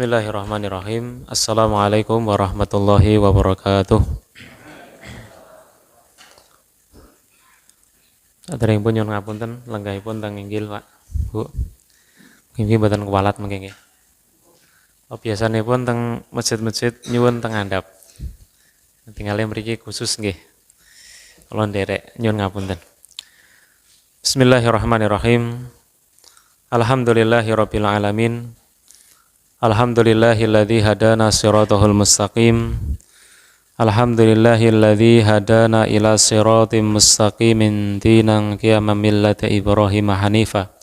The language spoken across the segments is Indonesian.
Bismillahirrahmanirrahim. Assalamualaikum warahmatullahi wabarakatuh. Aturipun pun nyuwun ngapunten, lenggahipun teng inggil, Pak. Bu. Inggih mboten kuwalat mengke nggih. Biasanipun teng masjid-masjid nyuwun teng andhap. Tinggalnya mriki khusus nggih. Kula nderek nyuwun ngapunten. Bismillahirrahmanirrahim. Alhamdulillahirabbil alamin. Alhamdulillahilladzi hadana siratal mustaqim. Alhamdulillahilladzi hadana ila siratim mustaqimin dinan qiyamam millata Ibrahim hanifa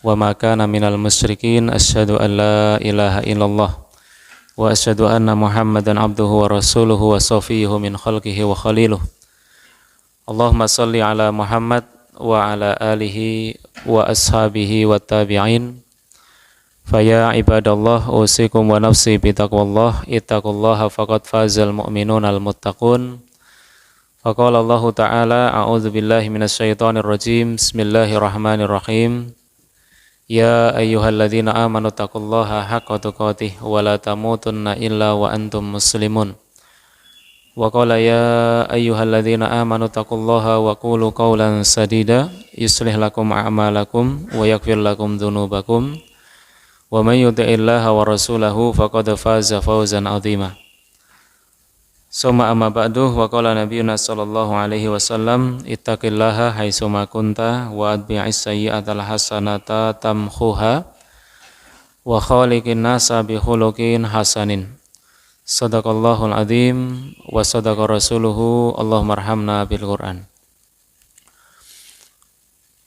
wa ma kana minal musyrikin. Asyhadu an la ilaha illallah wa asyhadu anna Muhammadan abduhu wa rasuluhu wa safiyuhu min khalqihi wa khaliluh. Allahumma shalli ala Muhammad wa ala alihi wa ashabihi wa tabi'in. Faya ibadallah usikum wa nafsi bitaqwallah ittaqullaha faqad fazal mu'minun al-muttaqun. Faqala Allah ta'ala a'udzu billahi minasyaitonir rajim. Bismillahirrahmanirrahim. Ya ayyuhalladzina amanu taqullaha haqqa tuqatih wa la tamutunna illa wa antum muslimun. Wa qala ya ayyuhalladzina amanu taqullaha wa qulu qawlan sadida yuslih lakum a'malakum wa yaghfir lakum dzunubakum. Wa may yuti'illaha wa rasulahu faqad faza fawzan 'azima. Summa amma ba'du, wa qala nabiyuna sallallahu alaihi wasallam ittaqillaha haitsu ma kunta wa atbi'is sayyi'atal hasanata tamkhuha wa khaliqin nasa bi khuluqin hasanin. Shadaqallahul azim wa sadaqa rasuluhu. Allahumma arhamna bil Qur'an.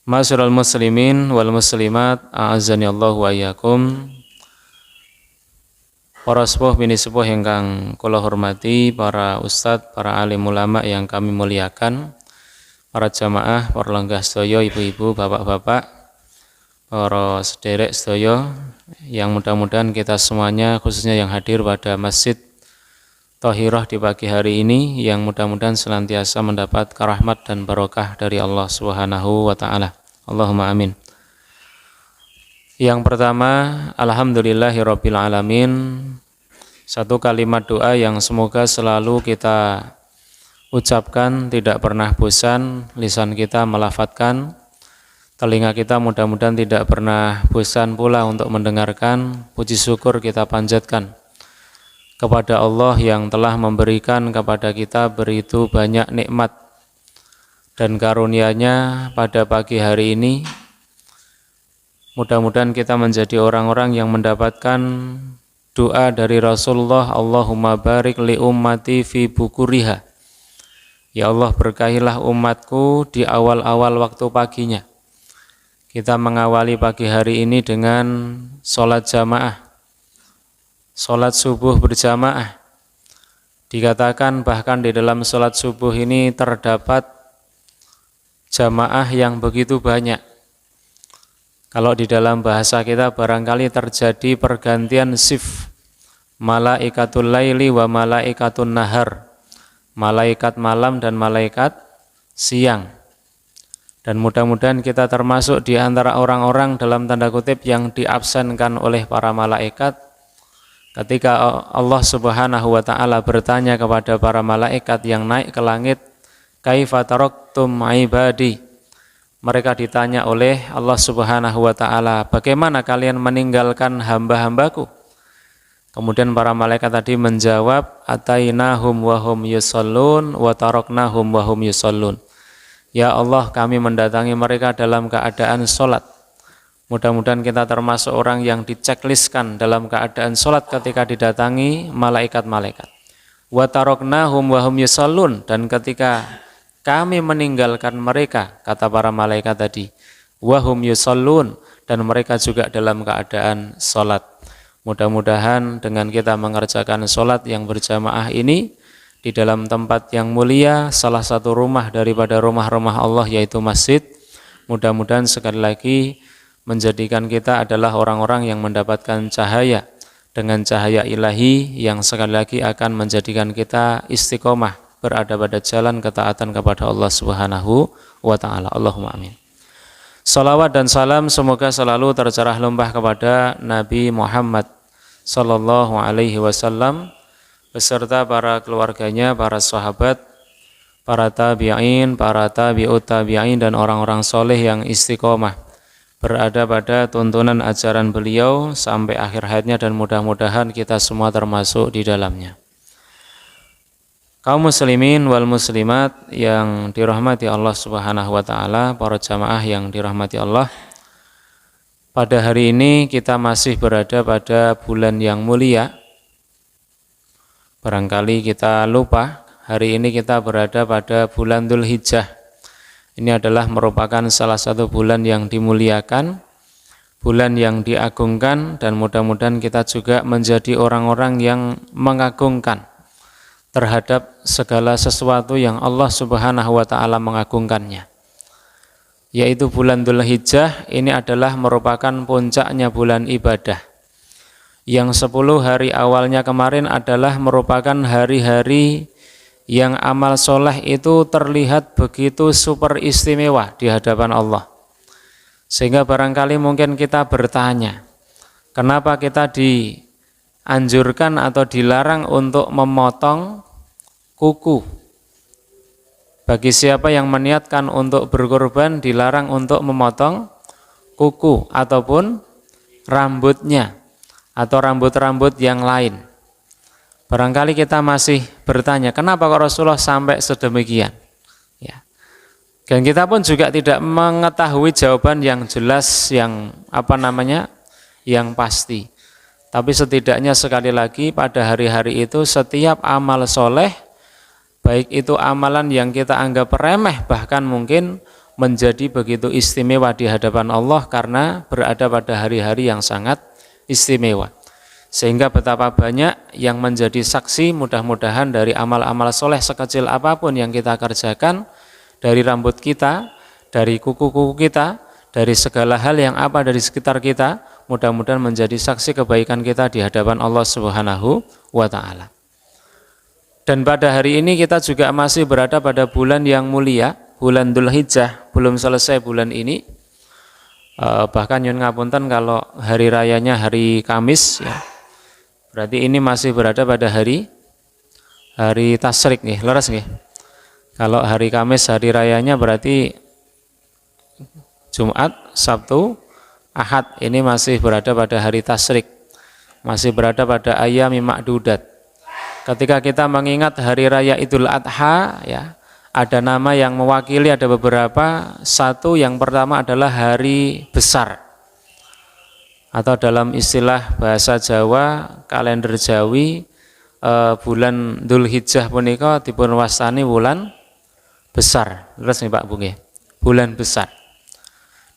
Ma'asyiral muslimin wal muslimat, a'azzani Allahu wa iyyakum. Para sepuh bini sepuh ingkang kula hormati, para ustadz, para alim ulama yang kami muliakan, para jamaah, para lenggah sedaya, ibu-ibu, bapak-bapak, para sederek sedaya yang mudah-mudahan kita semuanya, khususnya yang hadir pada Masjid Thahirah di pagi hari ini, yang mudah-mudahan senantiasa mendapat rahmat dan barokah dari Allah Subhanahu wa taala. Allahumma amin. Yang pertama, alhamdulillahirabbil alamin. Satu kalimat doa yang semoga selalu kita ucapkan, tidak pernah bosan lisan kita melafadzkan, telinga kita mudah-mudahan tidak pernah bosan pula untuk mendengarkan. Puji syukur kita panjatkan kepada Allah yang telah memberikan kepada kita begitu banyak nikmat dan karunia-Nya pada pagi hari ini. Mudah-mudahan kita menjadi orang-orang yang mendapatkan doa dari Rasulullah, Allahumma barik li ummati fi bukuriha. Ya Allah, berkahilah umatku di awal-awal waktu paginya. Kita mengawali pagi hari ini dengan sholat jamaah, sholat subuh berjamaah. Dikatakan bahkan di dalam sholat subuh ini terdapat jamaah yang begitu banyak. Kalau di dalam bahasa kita barangkali terjadi pergantian shift, malaikatul laili wa malaikatun nahar, malaikat malam dan malaikat siang. Dan mudah-mudahan kita termasuk di antara orang-orang dalam tanda kutip yang diabsenkan oleh para malaikat ketika Allah Subhanahu wa taala bertanya kepada para malaikat yang naik ke langit, kaifa taraktum ibadi. Mereka ditanya oleh Allah Subhanahu wa taala, bagaimana kalian meninggalkan hamba-hambaku? Kemudian para malaikat tadi menjawab, atainahum wa hum yusallun wa taraknahum wa hum yusallun. Ya Allah, kami mendatangi mereka dalam keadaan sholat. Mudah-mudahan kita termasuk orang yang dicekliskan dalam keadaan sholat ketika didatangi malaikat-malaikat. Wa taraknahum wa hum yusallun, dan ketika kami meninggalkan mereka, kata para malaikat tadi, wahum yusallun, dan mereka juga dalam keadaan sholat. Mudah-mudahan dengan kita mengerjakan sholat yang berjamaah ini di dalam tempat yang mulia, salah satu rumah daripada rumah-rumah Allah yaitu masjid, mudah-mudahan sekali lagi menjadikan kita adalah orang-orang yang mendapatkan cahaya dengan cahaya ilahi yang sekali lagi akan menjadikan kita istiqomah berada pada jalan ketaatan kepada Allah Subhanahu wa ta'ala. Allahumma amin. Salawat dan salam semoga selalu tercurah limpah kepada Nabi Muhammad sallallahu alaihi wasallam beserta para keluarganya, para sahabat, para tabi'in, para tabi'ut tabi'in dan orang-orang soleh yang istiqomah berada pada tuntunan ajaran beliau sampai akhir hayatnya, dan mudah-mudahan kita semua termasuk di dalamnya. Kaum muslimin wal muslimat yang dirahmati Allah Subhanahu wa taala, para jamaah yang dirahmati Allah. Pada hari ini kita masih berada pada bulan yang mulia. Barangkali kita lupa, hari ini kita berada pada bulan Dzulhijjah. Ini adalah merupakan salah satu bulan yang dimuliakan, bulan yang diagungkan, dan mudah-mudahan kita juga menjadi orang-orang yang mengagungkan terhadap segala sesuatu yang Allah Subhanahu wa taala mengagungkannya. Yaitu bulan Dzulhijjah ini adalah merupakan puncaknya bulan ibadah. Yang 10 hari awalnya kemarin adalah merupakan hari-hari yang amal soleh itu terlihat begitu super istimewa di hadapan Allah. Sehingga barangkali mungkin kita bertanya, kenapa kita dianjurkan atau dilarang untuk memotong kuku? Bagi siapa yang meniatkan untuk berkorban, dilarang untuk memotong kuku ataupun rambutnya atau rambut-rambut yang lain. Barangkali kita masih bertanya, kenapa kok Rasulullah sampai sedemikian? Ya. Dan kita pun juga tidak mengetahui jawaban yang jelas, yang yang pasti. Tapi setidaknya sekali lagi pada hari-hari itu setiap amal soleh, baik itu amalan yang kita anggap remeh, bahkan mungkin menjadi begitu istimewa di hadapan Allah karena berada pada hari-hari yang sangat istimewa. Sehingga betapa banyak yang menjadi saksi, mudah-mudahan dari amal-amal soleh sekecil apapun yang kita kerjakan, dari rambut kita, dari kuku-kuku kita, dari segala hal yang dari sekitar kita, mudah-mudahan menjadi saksi kebaikan kita di hadapan Allah Subhanahu wa ta'ala. Dan pada hari ini kita juga masih berada pada bulan yang mulia, bulan Dzulhijjah, belum selesai bulan ini. Bahkan nyun ngapunten kalau hari rayanya hari Kamis, ya. Berarti ini masih berada pada hari Tasyrik nih, leres nih. Kalau hari Kamis hari rayanya berarti Jumat, Sabtu, Ahad, ini masih berada pada hari Tasyrik. Masih berada pada ayyami ma'dudat. Ketika kita mengingat hari raya Idul Adha, ya, ada nama yang mewakili, ada beberapa. Satu, yang pertama adalah hari besar, atau dalam istilah bahasa Jawa, kalender Jawi, bulan Dzulhijjah punika dipun wastani bulan besar. Terus nih Pak Bung, bulan besar.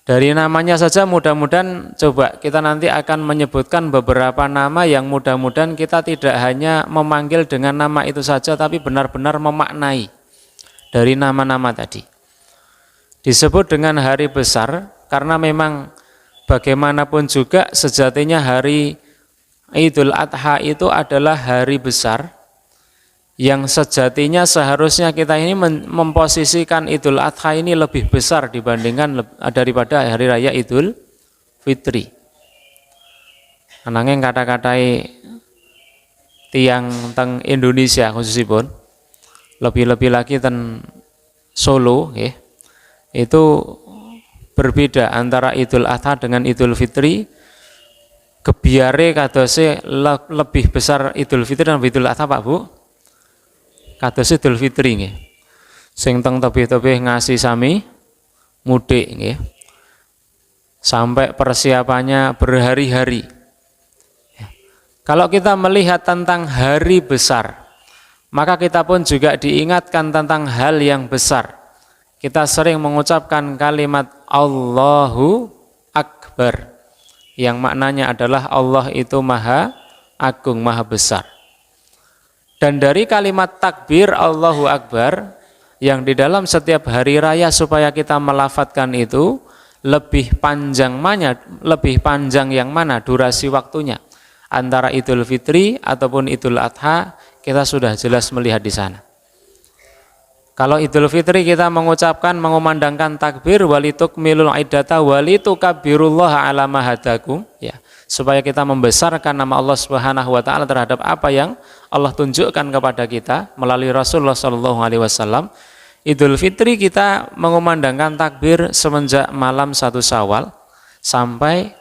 Dari namanya saja mudah-mudahan coba kita nanti akan menyebutkan beberapa nama yang mudah-mudahan kita tidak hanya memanggil dengan nama itu saja, tapi benar-benar memaknai dari nama-nama tadi. Disebut dengan hari besar karena memang bagaimanapun juga sejatinya hari Idul Adha itu adalah hari besar yang sejatinya seharusnya kita ini memposisikan Idul Adha ini lebih besar dibandingkan daripada hari raya Idul Fitri. Ananging kata-katai tiang teng Indonesia khususipun, lebih-lebih lagi teng Solo, itu berbeda antara Idul Adha dengan Idul Fitri. Kebiare kadose lebih besar Idul Fitri dan Idul Adha Pak Bu. Kados Idul Fitri nggih. Sing teng tebih-tebih ngasih sami mudik nggih. Sampai persiapannya berhari-hari. Kalau kita melihat tentang hari besar, maka kita pun juga diingatkan tentang hal yang besar. Kita sering mengucapkan kalimat Allahu Akbar, yang maknanya adalah Allah itu maha agung, maha besar. Dan dari kalimat takbir Allahu Akbar yang di dalam setiap hari raya supaya kita melafadzkan itu lebih panjang yang mana durasi waktunya antara Idul Fitri ataupun Idul Adha, kita sudah jelas melihat di sana. Kalau Idul Fitri kita mengucapkan, mengumandangkan takbir walitukmilul iddata walitukabbirullaha ala ma hadakum, ya, supaya kita membesarkan nama Allah Subhanahu wa taala terhadap apa yang Allah tunjukkan kepada kita melalui Rasulullah sallallahu alaihi wasallam. Idul Fitri kita mengumandangkan takbir semenjak malam 1 Syawal sampai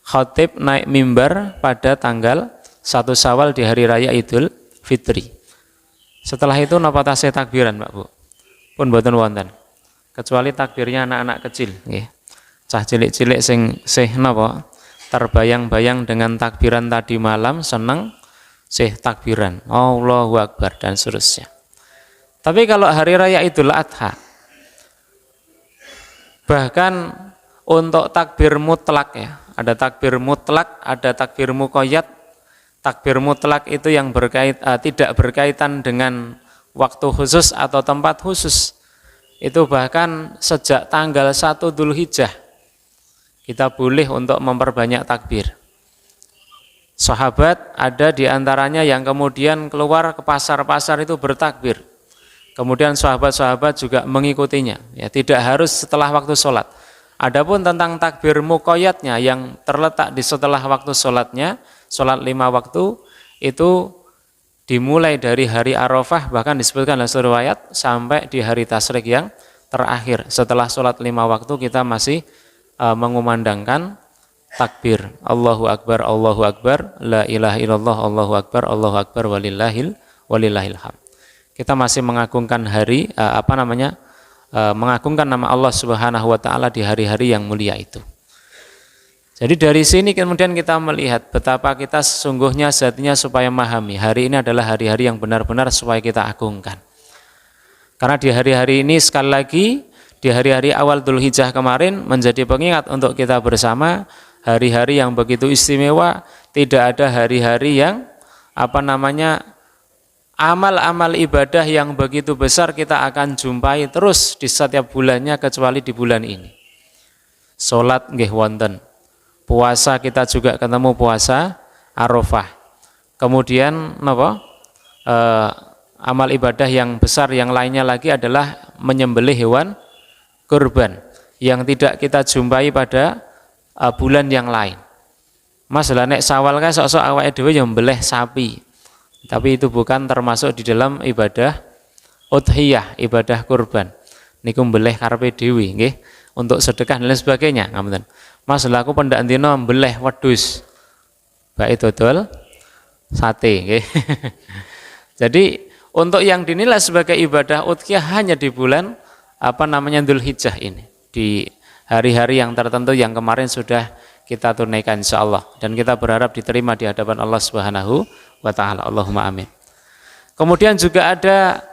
khatib naik mimbar pada tanggal 1 Syawal di hari raya Idul Fitri. Setelah itu napa tasih takbiran, Mbak Bu? Pun boten wonten. Kecuali takbirnya anak-anak kecil, nggih. Cah cilik-cilik sing napa terbayang-bayang dengan takbiran tadi malam seneng takbiran. Allahu Akbar dan seterusnya. Tapi kalau hari raya Idul Adha, bahkan untuk takbir mutlak, ya, ada takbir mutlak, ada takbir muqayyad. Takbir mutlak itu yang tidak berkaitan dengan waktu khusus atau tempat khusus. Itu bahkan sejak tanggal 1 Dzulhijjah kita boleh untuk memperbanyak takbir. Sahabat ada di antaranya yang kemudian keluar ke pasar-pasar itu bertakbir. Kemudian sahabat-sahabat juga mengikutinya. Ya, tidak harus setelah waktu sholat. Adapun tentang takbir muqayyadnya yang terletak di setelah waktu sholatnya, sholat 5 waktu, itu dimulai dari hari Arafah, bahkan disebutkan dalam riwayat sampai di hari tasyrik yang terakhir. Setelah sholat 5 waktu kita masih mengumandangkan takbir. Allahu Akbar, la ilaha illallah, Allahu Akbar, walillahil hamd. Kita masih mengagungkan hari, mengagungkan nama Allah Subhanahu wa taala di hari-hari yang mulia itu. Jadi dari sini kemudian kita melihat betapa kita sesungguhnya sejatinya supaya memahami hari ini adalah hari-hari yang benar-benar supaya kita agungkan. Karena di hari-hari ini sekali lagi di hari-hari awal Dzulhijjah kemarin menjadi pengingat untuk kita bersama hari-hari yang begitu istimewa, tidak ada hari-hari yang amal-amal ibadah yang begitu besar kita akan jumpai terus di setiap bulannya kecuali di bulan ini. Salat nggih wonten. Puasa kita juga ketemu puasa Arafah. Kemudian amal ibadah yang besar yang lainnya lagi adalah menyembelih hewan kurban yang tidak kita jumpai pada bulan yang lain. Masalah nek Syawal kan sok-sok awake dhewe nyembelih sapi. Tapi itu bukan termasuk di dalam ibadah udhiyah, ibadah kurban. Niku mbelih karepe dhewe nggih, untuk sedekah dan lain sebagainya, ngapunten. Mas lha aku pendak dina mbelih wedhus. Bae dodol sate nggih. Jadi untuk yang dinilai sebagai ibadah udhiyah hanya di bulan Dzulhijjah ini, di hari-hari yang tertentu yang kemarin sudah kita tunaikan insyaallah, dan kita berharap diterima di hadapan Allah Subhanahu wa taala. Allahumma amin. Kemudian juga ada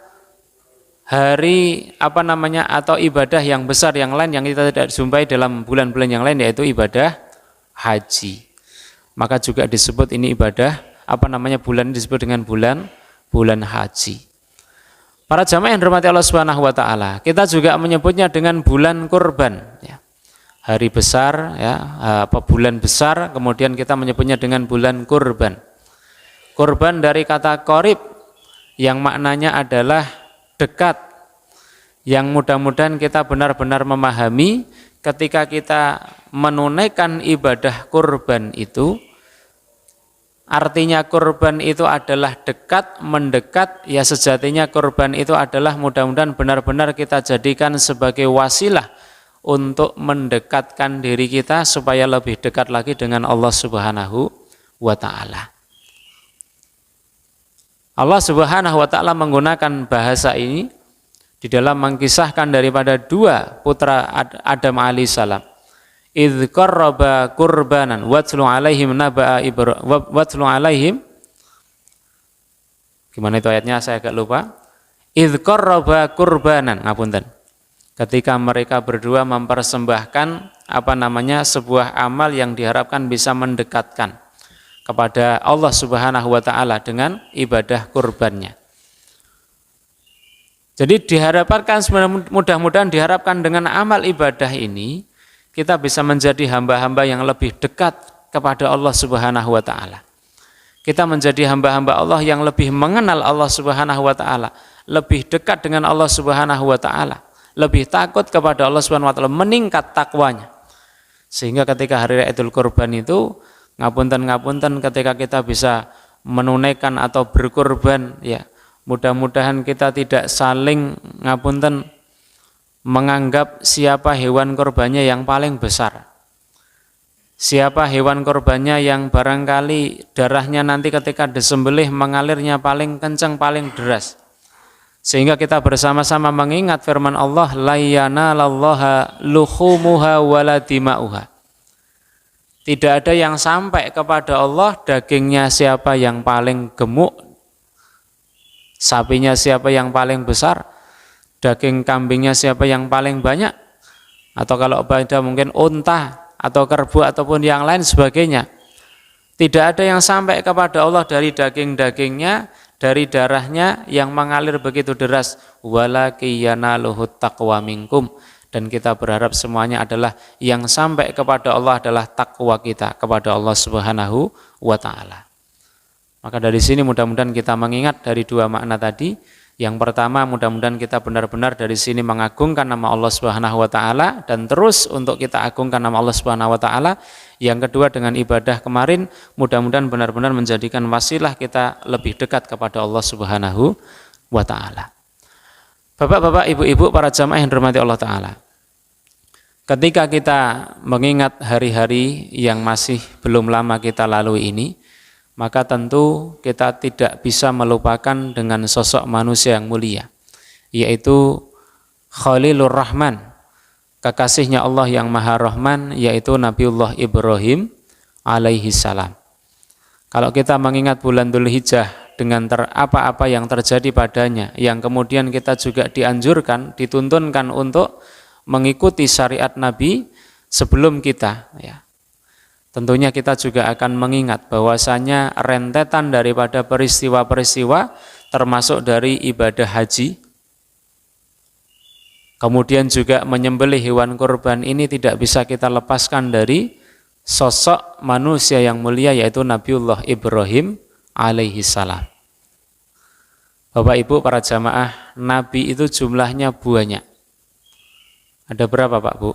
hari atau ibadah yang besar yang lain yang kita tidak jumpai dalam bulan-bulan yang lain, yaitu ibadah haji. Maka juga disebut ini ibadah bulan ini disebut dengan bulan haji. Para jamaah yang dirahmati Allah Subhanahu wa taala, kita juga menyebutnya dengan bulan kurban, ya. Hari besar, ya, bulan besar, kemudian kita menyebutnya dengan bulan kurban. Kurban dari kata qorib yang maknanya adalah dekat, yang mudah-mudahan kita benar-benar memahami ketika kita menunaikan ibadah kurban itu. Artinya kurban itu adalah dekat, mendekat, ya sejatinya kurban itu adalah mudah-mudahan benar-benar kita jadikan sebagai wasilah untuk mendekatkan diri kita supaya lebih dekat lagi dengan Allah Subhanahu wa ta'ala. Allah Subhanahu wa ta'ala menggunakan bahasa ini di dalam mengkisahkan daripada 2 putra Adam alaihissalam. Idz qarraba qurbanan watlu alaihim gimana itu ayatnya saya agak lupa. Idz qarraba qurbanan, ngapunten. Ketika mereka berdua mempersembahkan sebuah amal yang diharapkan bisa mendekatkan kepada Allah Subhanahu wa taala dengan ibadah kurbannya. Jadi diharapkan, mudah-mudahan diharapkan dengan amal ibadah ini kita bisa menjadi hamba-hamba yang lebih dekat kepada Allah Subhanahu wa taala. Kita menjadi hamba-hamba Allah yang lebih mengenal Allah Subhanahu wa taala. lebih dekat dengan Allah Subhanahu wa taala, lebih takut kepada Allah Subhanahu wa taala, meningkat takwanya. Sehingga ketika hari Raya Idul Kurban itu ngapunten ketika kita bisa menunaikan atau berkurban, ya mudah-mudahan kita tidak saling menganggap siapa hewan kurbannya yang paling besar, siapa hewan kurbannya yang barangkali darahnya nanti ketika disembelih mengalirnya paling kencang, paling deras. Sehingga kita bersama-sama mengingat firman Allah, la yanalallaha luhumuha wala dima'uha. Tidak ada yang sampai kepada Allah dagingnya siapa yang paling gemuk, sapinya siapa yang paling besar, daging kambingnya siapa yang paling banyak, atau kalau beda mungkin unta atau kerbau ataupun yang lain sebagainya. Tidak ada yang sampai kepada Allah dari daging-dagingnya, dari darahnya yang mengalir begitu deras. Walakiyanaluhut taqwa minkum. Dan kita berharap semuanya adalah yang sampai kepada Allah adalah takwa kita kepada Allah Subhanahu wa taala. Maka dari sini mudah-mudahan kita mengingat dari dua makna tadi. Yang pertama, mudah-mudahan kita benar-benar dari sini mengagungkan nama Allah Subhanahu wa taala dan terus untuk kita agungkan nama Allah Subhanahu wa taala. Yang kedua, dengan ibadah kemarin mudah-mudahan benar-benar menjadikan wasilah kita lebih dekat kepada Allah Subhanahu wa taala. Bapak-bapak, ibu-ibu, para jamaah yang dirahmati Allah taala. Ketika kita mengingat hari-hari yang masih belum lama kita lalui ini, maka tentu kita tidak bisa melupakan dengan sosok manusia yang mulia, yaitu Khalilur Rahman, kekasihnya Allah yang Maha Rahman, yaitu Nabiullah Ibrahim alaihi salam. Kalau kita mengingat bulan Dzulhijjah dengan apa-apa yang terjadi padanya, yang kemudian kita juga dianjurkan, dituntunkan untuk mengikuti syariat Nabi sebelum kita, ya. Tentunya kita juga akan mengingat bahwasanya rentetan daripada peristiwa-peristiwa termasuk dari ibadah haji, kemudian juga menyembelih hewan kurban ini tidak bisa kita lepaskan dari sosok manusia yang mulia yaitu Nabiullah Ibrahim alaihi salam. Bapak Ibu para jamaah, Nabi itu jumlahnya banyak. Ada berapa Pak Bu?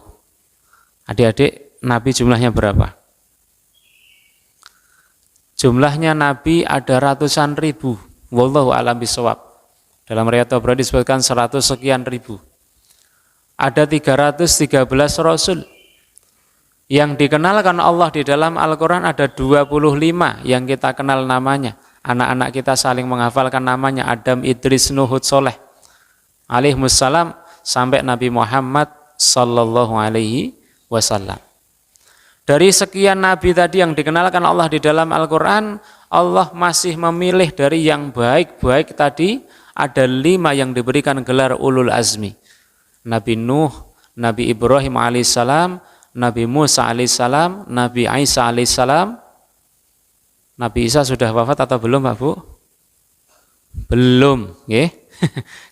Adik-adik, Nabi jumlahnya berapa? Jumlahnya Nabi ada ratusan ribu. Wallahu a'lam bishawab. Dalam riwayat Tabrani disebutkan 100 sekian ribu. Ada 313 Rasul. Yang dikenalkan Allah di dalam Al-Quran ada 25 yang kita kenal namanya. Anak-anak kita saling menghafalkan namanya, Adam, Idris, Nuh, Hud, Soleh alaihimussalam sampai Nabi Muhammad sallallahu alaihi wasallam. Dari sekian nabi tadi yang dikenalkan Allah di dalam Al-Quran, Allah masih memilih dari yang baik-baik tadi, ada 5 yang diberikan gelar ulul azmi. Nabi Nuh, Nabi Ibrahim alaihissalam, Nabi Musa alaihissalam, Nabi Isa alaihissalam. Nabi Isa sudah wafat atau belum Pak Bu? Belum, ya.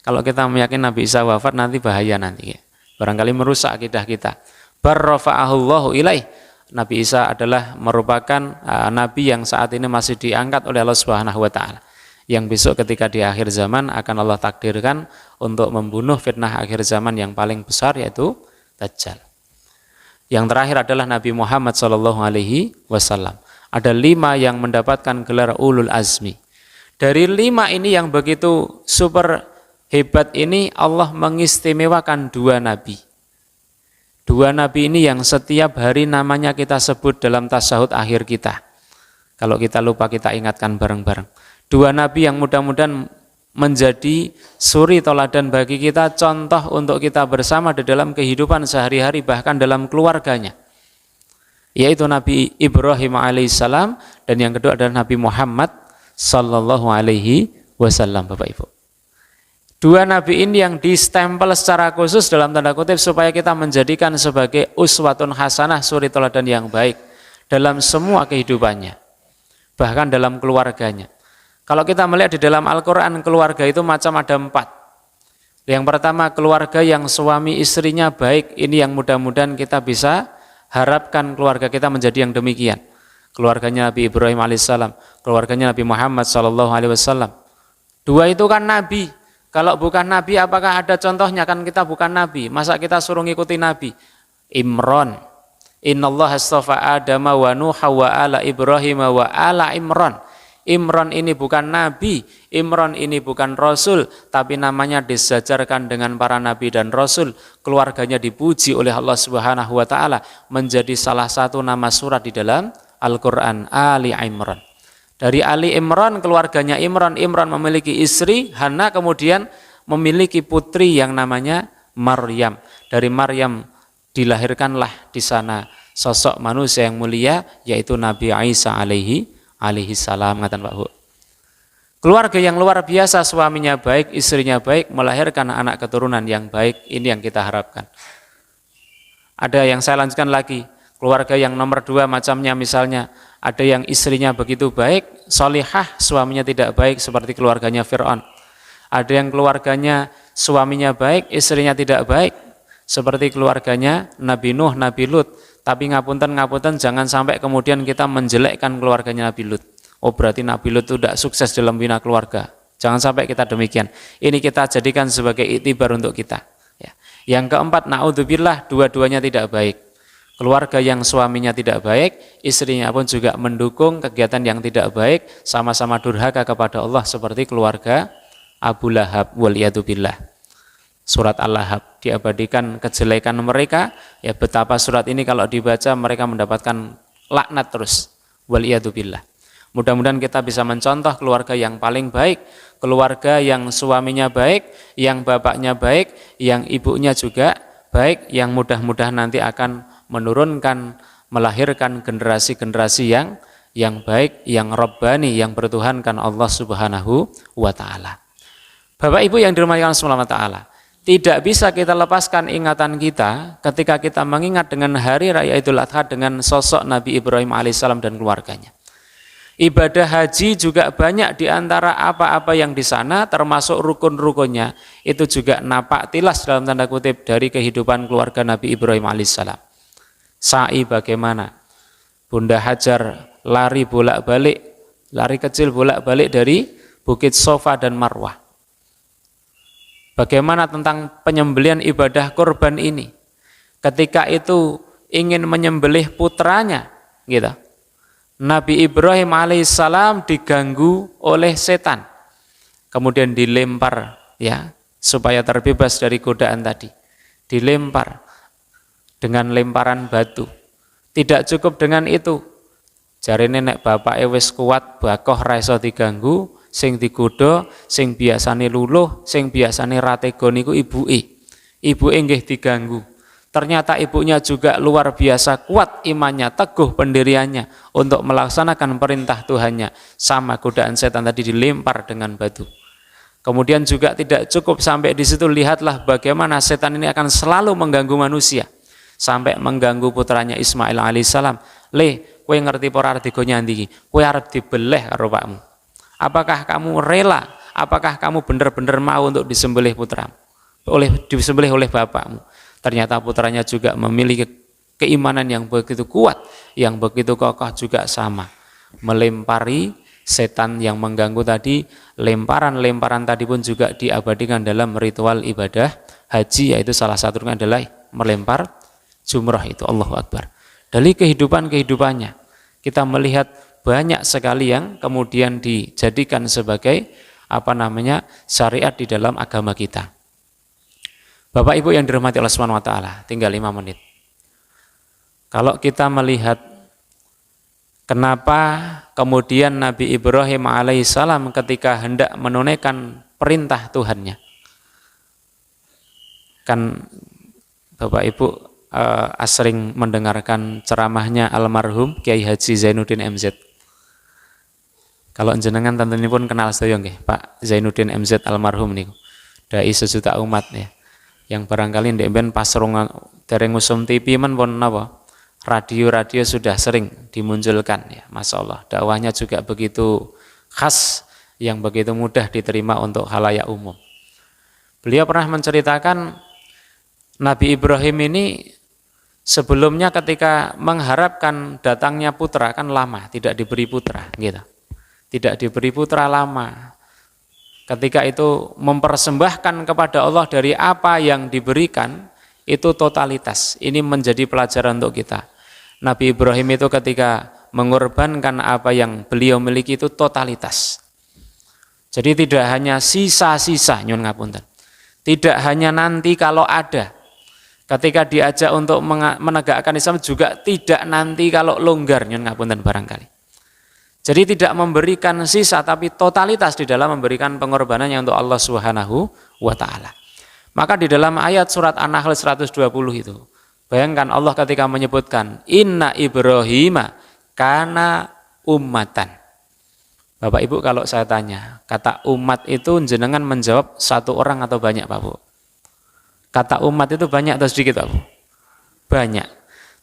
Kalau kita meyakini Nabi Isa wafat nanti bahaya nanti, ya. Barangkali merusak akidah kita. Barrafa'ahullahu ilaih. Nabi Isa adalah merupakan nabi yang saat ini masih diangkat oleh Allah Subhanahu wa taala. Yang besok ketika di akhir zaman akan Allah takdirkan untuk membunuh fitnah akhir zaman yang paling besar yaitu Dajjal. Yang terakhir adalah Nabi Muhammad sallallahu alaihi wasallam. Ada 5 yang mendapatkan gelar ulul azmi. Dari 5 ini yang begitu super hebat ini Allah mengistimewakan 2 nabi. 2 nabi ini yang setiap hari namanya kita sebut dalam tasyahud akhir kita. Kalau kita lupa kita ingatkan bareng-bareng. 2 nabi yang mudah-mudahan menjadi suri toladan bagi kita, contoh untuk kita bersama di dalam kehidupan sehari-hari bahkan dalam keluarganya. Yaitu Nabi Ibrahim alaihissalam dan yang kedua adalah Nabi Muhammad sallallahu alaihi wasallam, Bapak Ibu. 2 nabi ini yang distempel secara khusus dalam tanda kutip supaya kita menjadikan sebagai uswatun hasanah, suri teladan yang baik dalam semua kehidupannya, bahkan dalam keluarganya. Kalau kita melihat di dalam Al-Quran, keluarga itu macam ada 4. Yang pertama, keluarga yang suami istrinya baik, ini yang mudah-mudahan kita bisa harapkan keluarga kita menjadi yang demikian. Keluarganya Nabi Ibrahim alaihissalam, keluarganya Nabi Muhammad sallallahu alaihi wasallam. 2 itu kan nabi. Kalau bukan Nabi, apakah ada contohnya? Kan kita bukan Nabi, masa kita suruh ngikuti Nabi? Imran, innallaha astafa Adama wa Nuha wa ala Ibrahim wa ala Imran. Imran ini bukan Nabi, Imran ini bukan Rasul, tapi namanya disejajarkan dengan para Nabi dan Rasul. Keluarganya dipuji oleh Allah Subhanahu wa Ta'ala, menjadi salah satu nama surat di dalam Al-Quran, Ali Imran. Dari Ali Imran, keluarganya Imran, Imran memiliki istri Hana, kemudian memiliki putri yang namanya Maryam. Dari Maryam dilahirkanlah di sana sosok manusia yang mulia, yaitu Nabi Isa alaihi salam. Ngatan Pak Bu. Keluarga yang luar biasa, suaminya baik, istrinya baik, melahirkan anak keturunan yang baik. Ini yang kita harapkan. Ada yang saya lanjutkan lagi, keluarga yang nomor 2 macamnya misalnya, ada yang istrinya begitu baik, solihah, suaminya tidak baik, seperti keluarganya Fir'aun. Ada yang keluarganya suaminya baik, istrinya tidak baik, seperti keluarganya Nabi Nuh, Nabi Lut. Tapi ngapunten jangan sampai kemudian kita menjelekkan keluarganya Nabi Lut. Oh berarti Nabi Lut itu tidak sukses dalam bina keluarga. Jangan sampai kita demikian. Ini kita jadikan sebagai iktibar untuk kita. Ya. Yang keempat, naudzubillah, dua-duanya tidak baik. Keluarga yang suaminya tidak baik, istrinya pun juga mendukung kegiatan yang tidak baik, sama-sama durhaka kepada Allah seperti keluarga Abu Lahab waliyadzubillah. Surat Al-Lahab diabadikan kejelekan mereka, ya betapa surat ini kalau dibaca mereka mendapatkan laknat terus, waliyadzubillah. Mudah-mudahan kita bisa mencontoh keluarga yang paling baik, keluarga yang suaminya baik, yang bapaknya baik, yang ibunya juga baik, yang mudah-mudahan nanti akan menurunkan, melahirkan generasi-generasi yang baik, yang rabbani, yang bertuhankan Allah Subhanahu wa Ta'ala. Bapak Ibu yang dirahmati Allah Subhanahu wa Ta'ala, tidak bisa kita lepaskan ingatan kita ketika kita mengingat dengan hari raya Idul Adha dengan sosok Nabi Ibrahim alaihissalam dan keluarganya. Ibadah haji juga banyak di antara apa-apa yang di sana, termasuk rukun-rukunnya, itu juga napak tilas dalam tanda kutip dari kehidupan keluarga Nabi Ibrahim alaihissalam. Sa'i bagaimana? Bunda Hajar lari bolak-balik, lari kecil bolak-balik dari Bukit Sofa dan Marwah. Bagaimana tentang penyembelihan ibadah kurban ini? Ketika itu ingin menyembelih putranya, gitu. Nabi Ibrahim alaihissalam diganggu oleh setan, kemudian dilempar, ya, supaya terbebas dari godaan tadi. Dilempar dengan lemparan batu. Tidak cukup dengan itu. Jari nenek bapak wis kuat, bakoh ra iso diganggu. Sing digodha, sing biasane luluh, sing biasane ratega niku ibuke. Ibuke nggih diganggu. Ternyata ibunya juga luar biasa kuat imannya, teguh pendiriannya untuk melaksanakan perintah Tuhannya. Sama godaan setan tadi dilempar dengan batu. Kemudian juga tidak cukup sampai di situ, lihatlah bagaimana setan ini akan selalu mengganggu manusia. Sampai mengganggu putranya Ismail alaihissalam. Le, kowe ngerti ora ratega nyandi iki? Kowe arep dibeleh karo pakmu. Apakah kamu rela? Apakah kamu benar-benar mau untuk disembelih putramu? Disembelih oleh bapakmu? Ternyata putranya juga memiliki keimanan yang begitu kuat, yang begitu kokoh juga sama. Melempari setan yang mengganggu tadi, lemparan-lemparan tadi pun juga diabadikan dalam ritual ibadah haji, yaitu salah satunya adalah melempar jumrah itu. Allahu Akbar. Dari kehidupan-kehidupannya kita melihat banyak sekali yang kemudian dijadikan sebagai syariat di dalam agama kita. Bapak Ibu yang dirahmati Allah Subhanahu wa Ta'ala, tinggal 5 menit. Kalau kita melihat kenapa kemudian Nabi Ibrahim alaihissalam ketika hendak menunaikan perintah Tuhannya, kan Bapak Ibu sering mendengarkan ceramahnya almarhum Kiai Haji Zainuddin MZ. Kalau jenengan tentunya pun kenal sedaya nggih, Pak Zainuddin MZ almarhum niku. Dai sejuta umat ya. Yang barangkali ndek ben pas dereng ngusum TV men pun napa? Radio-radio sudah sering dimunculkan ya. Masyaallah, dakwahnya juga begitu khas, yang begitu mudah diterima untuk khalayak umum. Beliau pernah menceritakan Nabi Ibrahim ini sebelumnya ketika mengharapkan datangnya putra kan lama, tidak diberi putra gitu. Tidak diberi putra lama. ketika itu mempersembahkan kepada Allah dari apa yang diberikan, itu totalitas. Ini menjadi pelajaran untuk kita. Nabi Ibrahim itu ketika mengorbankan apa yang beliau miliki itu totalitas. Jadi tidak hanya sisa-sisa, nyun ngapunten. Tidak hanya nanti kalau ada. Ketika diajak untuk menegakkan Islam juga tidak nanti kalau longgar, nyun ngapunten barangkali. Jadi tidak memberikan sisa tapi totalitas di dalam memberikan pengorbanannya untuk Allah Subhanahu wa taala. Maka di dalam ayat surat An-Nahl 120 itu, bayangkan Allah ketika menyebutkan inna Ibrahima kana ummatan. Bapak Ibu kalau saya tanya, kata umat itu jenengan menjawab satu orang atau banyak Pak Bu? Kata umat itu banyak atau sedikit Pak Bu? Banyak.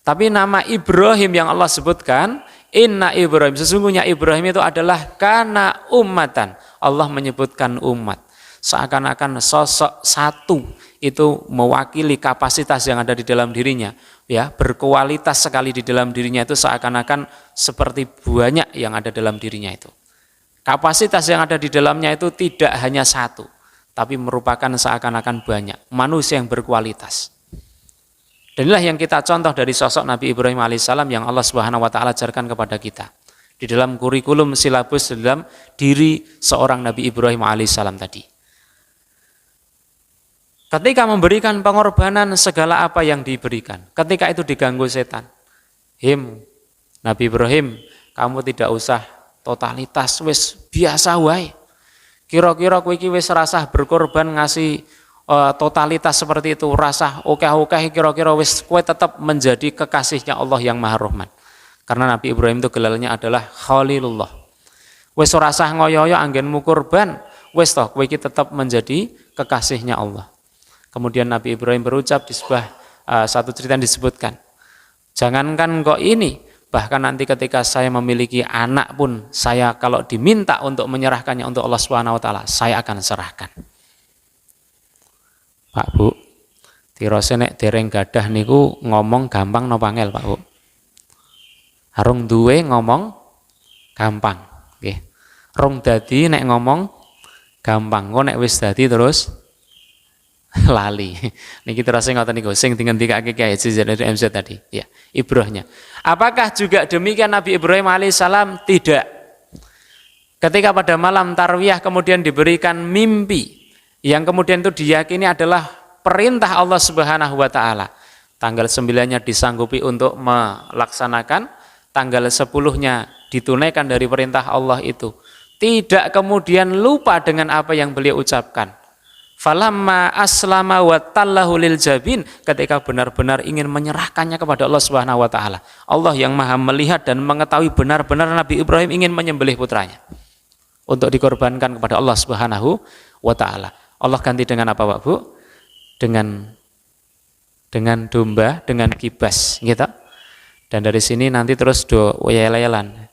Tapi nama Ibrahim yang Allah sebutkan, inna Ibrahim, sesungguhnya Ibrahim itu adalah kana ummatan. Allah menyebutkan umat. Seakan-akan sosok satu itu mewakili kapasitas yang ada di dalam dirinya, ya, berkualitas sekali di dalam dirinya itu seakan-akan seperti banyak yang ada dalam dirinya itu. Kapasitas yang ada di dalamnya itu tidak hanya satu, tapi merupakan seakan-akan banyak, manusia yang berkualitas. Dan inilah yang kita contoh dari sosok Nabi Ibrahim alaihissalam yang Allah Subhanahu wa taala ajarkan kepada kita. Di dalam kurikulum silabus dalam diri seorang Nabi Ibrahim alaihissalam tadi. Ketika memberikan pengorbanan segala apa yang diberikan, ketika itu diganggu setan. Nabi Ibrahim, kamu tidak usah totalitas, wis biasa wae. Kira-kira kowe iki wis rasah berkorban ngasih totalitas seperti itu, rasah okeh-okeh, kira-kira wis kowe tetap menjadi kekasihnya Allah yang Maha Rahman. Karena Nabi Ibrahim itu gelarnya adalah Khalilullah. Wis rasah ngoyo-oyo anggenmu kurban, wis toh kowe iki tetap menjadi kekasihnya Allah. Kemudian Nabi Ibrahim berucap di sebuah satu cerita yang disebutkan, jangankan kok ini, bahkan nanti ketika saya memiliki anak pun, saya kalau diminta untuk menyerahkannya untuk Allah Subhanahu wa taala, saya akan serahkan. Pak Bu, tirose nek dereng gadah niku ngomong gampang napa angel Pak Bu? Harung duwe ngomong gampang, nggih. Rong dadi nek ngomong gampang, kok nek wis dadi terus lali. Niki terus ngoten niku sing dingendikake Kiai Haji dari MZ tadi, ya, ibrohnya. Apakah juga demikian Nabi Ibrahim alaihissalam? Tidak. Ketika pada malam tarwiyah kemudian diberikan mimpi yang kemudian itu diyakini adalah perintah Allah Subhanahu wa taala. Tanggal 9-nya disanggupi untuk melaksanakan, tanggal 10-nya ditunaikan dari perintah Allah itu. Tidak kemudian lupa dengan apa yang beliau ucapkan. Falamma aslama wa tallahu lil jabin, ketika benar-benar ingin menyerahkannya kepada Allah Subhanahu wa taala. Allah yang Maha melihat dan mengetahui benar-benar Nabi Ibrahim ingin menyembelih putranya untuk dikorbankan kepada Allah Subhanahu wa taala. Allah ganti dengan apa Pak Bu? Dengan domba, dengan kibas, gitu. Dan dari sini nanti terus do yel-yelan.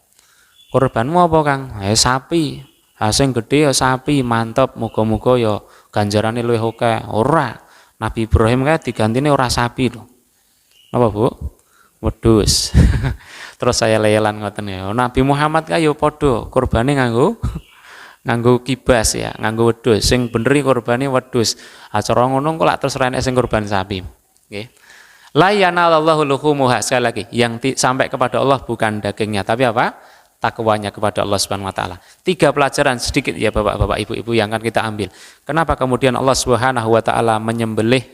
Korbanmu apa Kang? Sapi. Sing gede ya sapi, mantep, muga-muga ya ganjarane luwih akeh. Ora. Nabi Ibrahim kae digantine ora sapi lho. Napa Bu? Wedhus. Terus saya leyelan ngoten ya. Nabi Muhammad kae ya padha kurbane nganggo kibas ya, nganggo wedhus. Sing bener kurbane wedhus. Acara ngono kok lak terus renek sing kurban sapi. Nggih. La yanalallahu luhumuha, sekali lagi, yang sampai kepada Allah bukan dagingnya, tapi apa? Takwanya kepada Allah Subhanahu wa taala. 3 pelajaran sedikit ya Bapak-bapak, Ibu-ibu yang akan kita ambil. Kenapa kemudian Allah Subhanahu wa taala menyembelih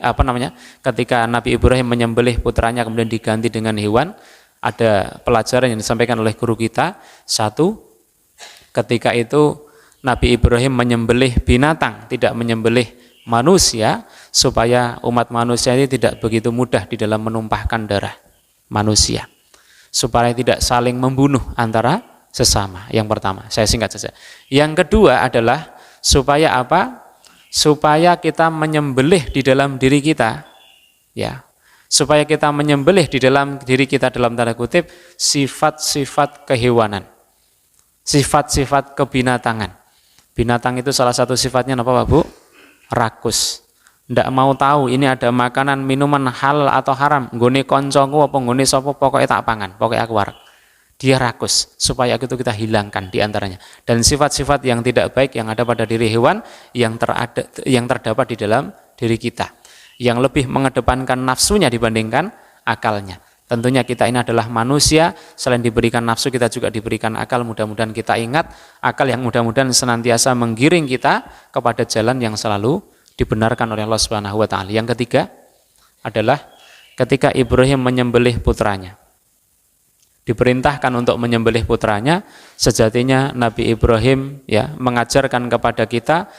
ketika Nabi Ibrahim menyembelih putranya kemudian diganti dengan hewan? Ada pelajaran yang disampaikan oleh guru kita. 1, ketika itu Nabi Ibrahim menyembelih binatang, tidak menyembelih manusia, supaya umat manusia ini tidak begitu mudah di dalam menumpahkan darah manusia, supaya tidak saling membunuh antara sesama. Yang pertama, saya singkat saja. Yang kedua adalah supaya apa? Supaya kita menyembelih di dalam diri kita, ya. Supaya kita menyembelih di dalam diri kita dalam tanda kutip sifat-sifat kehewanan, sifat-sifat kebinatangan. Binatang itu salah satu sifatnya apa Pak Bu? Rakus. Ndak mau tahu ini ada makanan minuman halal atau haram, nggone koncoku apa nggone sapa pokoke tak pangan, pokoke aku wareg. dia rakus, supaya itu kita hilangkan di antaranya. Dan sifat-sifat yang tidak baik yang ada pada diri hewan yang terdapat di dalam diri kita, yang lebih mengedepankan nafsunya dibandingkan akalnya. Tentunya kita ini adalah manusia, selain diberikan nafsu kita juga diberikan akal. Mudah-mudahan kita ingat akal yang mudah-mudahan senantiasa menggiring kita kepada jalan yang selalu dibenarkan oleh Allah Subhanahu wa taala. Yang ketiga adalah ketika Ibrahim menyembelih putranya. Diperintahkan untuk menyembelih putranya, sejatinya Nabi Ibrahim ya mengajarkan kepada kita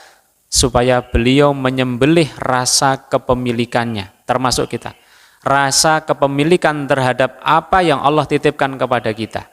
supaya beliau menyembelih rasa kepemilikannya, termasuk kita. Rasa kepemilikan terhadap apa yang Allah titipkan kepada kita.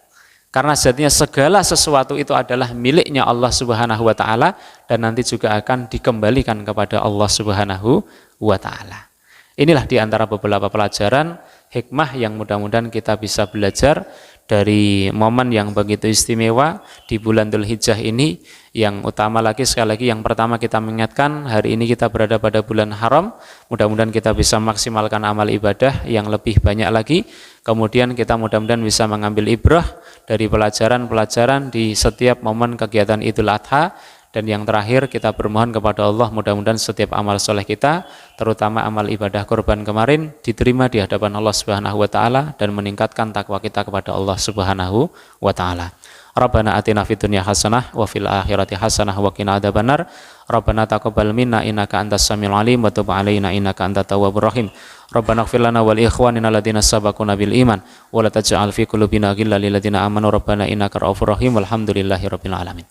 Karena sejatinya segala sesuatu itu adalah miliknya Allah Subhanahu wa taala dan nanti juga akan dikembalikan kepada Allah Subhanahu wa taala. Inilah di antara beberapa pelajaran hikmah yang mudah-mudahan kita bisa belajar dari momen yang begitu istimewa di bulan Dzulhijjah ini. Yang utama lagi, sekali lagi, yang pertama kita mengingatkan hari ini kita berada pada bulan haram. Mudah-mudahan kita bisa maksimalkan amal ibadah yang lebih banyak lagi. Kemudian kita mudah-mudahan bisa mengambil ibrah dari pelajaran-pelajaran di setiap momen kegiatan Idul Adha. Dan yang terakhir kita bermohon kepada Allah mudah-mudahan setiap amal soleh kita, terutama amal ibadah kurban kemarin, diterima di hadapan Allah Subhanahu wa taala dan meningkatkan takwa kita kepada Allah Subhanahu wa taala. Rabbana atina fid dunya hasanah wa fil akhirati hasanah wa qina adzabannar. Rabbana taqabbal minna innaka antas samiul alim wa tub alaina innaka antat tawwabur rahim. Rabbana ighfir lana wal ikhwanina alladziina sabaquna bil iman wa la taj'al fi qulubina ghillan lil ladziina amanu rabbana innaka ra'ufur rahim. Walhamdulillahirabbil alamin.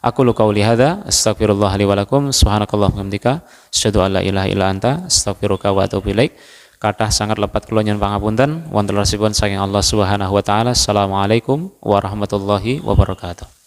Aku qauli hadza astaghfirullah li wa lakum subhanakallahumma wa bihamdika asyhadu an la ilaha illa anta astaghfiruka wa atubu ilaik. Kathah sangat lepat kula nyuwun pangapunten wonten rasipun saking Allah Subhanahu wa taala. Assalamualaikum warahmatullahi wabarakatuh.